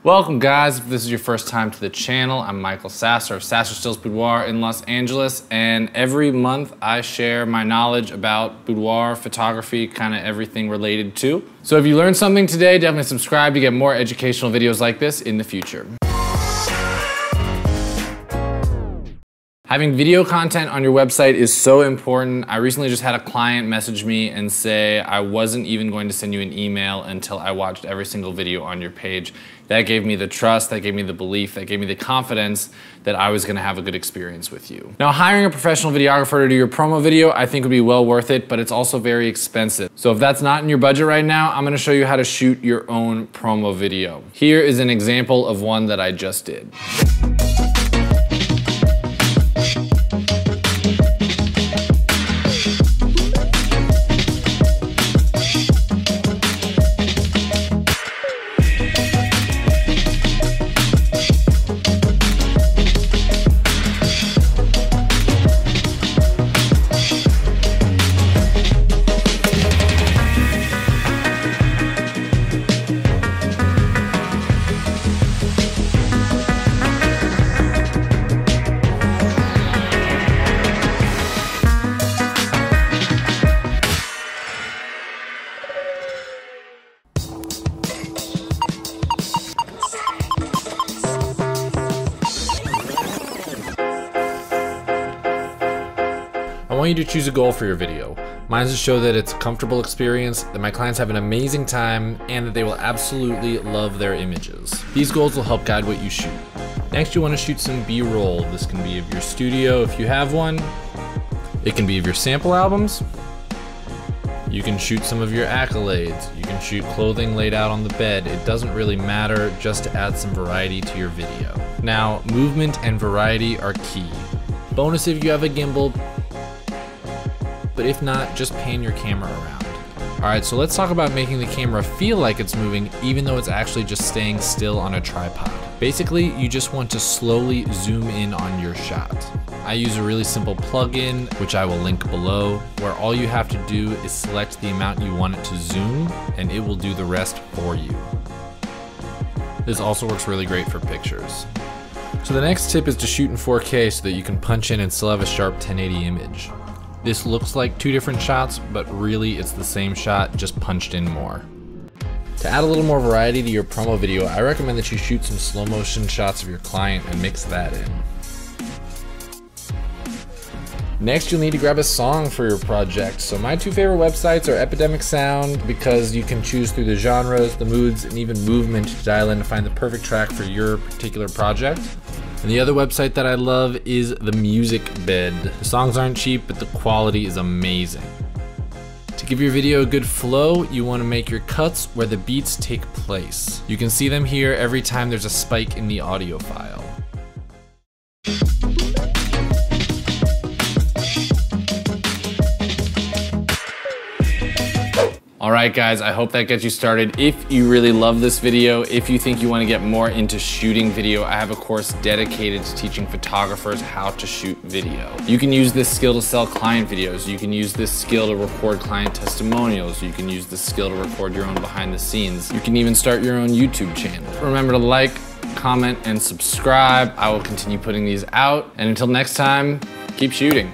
Welcome guys, if this is your first time to the channel, I'm Michael Sasser of Sasser Stills Boudoir in Los Angeles, and every month I share my knowledge about boudoir, photography, kind of everything related to. So if you learned something today, definitely subscribe to get more educational videos like this in the future. Having video content on your website is so important. I recently just had a client message me and say I wasn't even going to send you an email until I watched every single video on your page. That gave me the trust, that gave me the belief, that gave me the confidence that I was gonna have a good experience with you. Now, hiring a professional videographer to do your promo video I think would be well worth it, but it's also very expensive. So if that's not in your budget right now, I'm gonna show you how to shoot your own promo video. Here is an example of one that I just did. I want you to choose a goal for your video. Mine is to show that it's a comfortable experience, that my clients have an amazing time, and that they will absolutely love their images. These goals will help guide what you shoot. Next, you want to shoot some B-roll. This can be of your studio if you have one. It can be of your sample albums. You can shoot some of your accolades. You can shoot clothing laid out on the bed. It doesn't really matter, just to add some variety to your video. Now, movement and variety are key. Bonus if you have a gimbal, but if not, just pan your camera around. All right, so let's talk about making the camera feel like it's moving even though it's actually just staying still on a tripod. Basically, you just want to slowly zoom in on your shot. I use a really simple plugin, which I will link below, where all you have to do is select the amount you want it to zoom, and it will do the rest for you. This also works really great for pictures. So the next tip is to shoot in 4K so that you can punch in and still have a sharp 1080 image. This looks like two different shots, but really it's the same shot, just punched in more. To add a little more variety to your promo video, I recommend that you shoot some slow motion shots of your client and mix that in. Next, you'll need to grab a song for your project. So my two favorite websites are Epidemic Sound, because you can choose through the genres, the moods, and even movement to dial in to find the perfect track for your particular project. And the other website that I love is the Music Bed. The songs aren't cheap, but the quality is amazing. To give your video a good flow, you want to make your cuts where the beats take place. You can see them here every time there's a spike in the audio file. All right guys, I hope that gets you started. If you really love this video, if you think you want to get more into shooting video, I have a course dedicated to teaching photographers how to shoot video. You can use this skill to sell client videos. You can use this skill to record client testimonials. You can use this skill to record your own behind the scenes. You can even start your own YouTube channel. Remember to like, comment, and subscribe. I will continue putting these out. And until next time, keep shooting.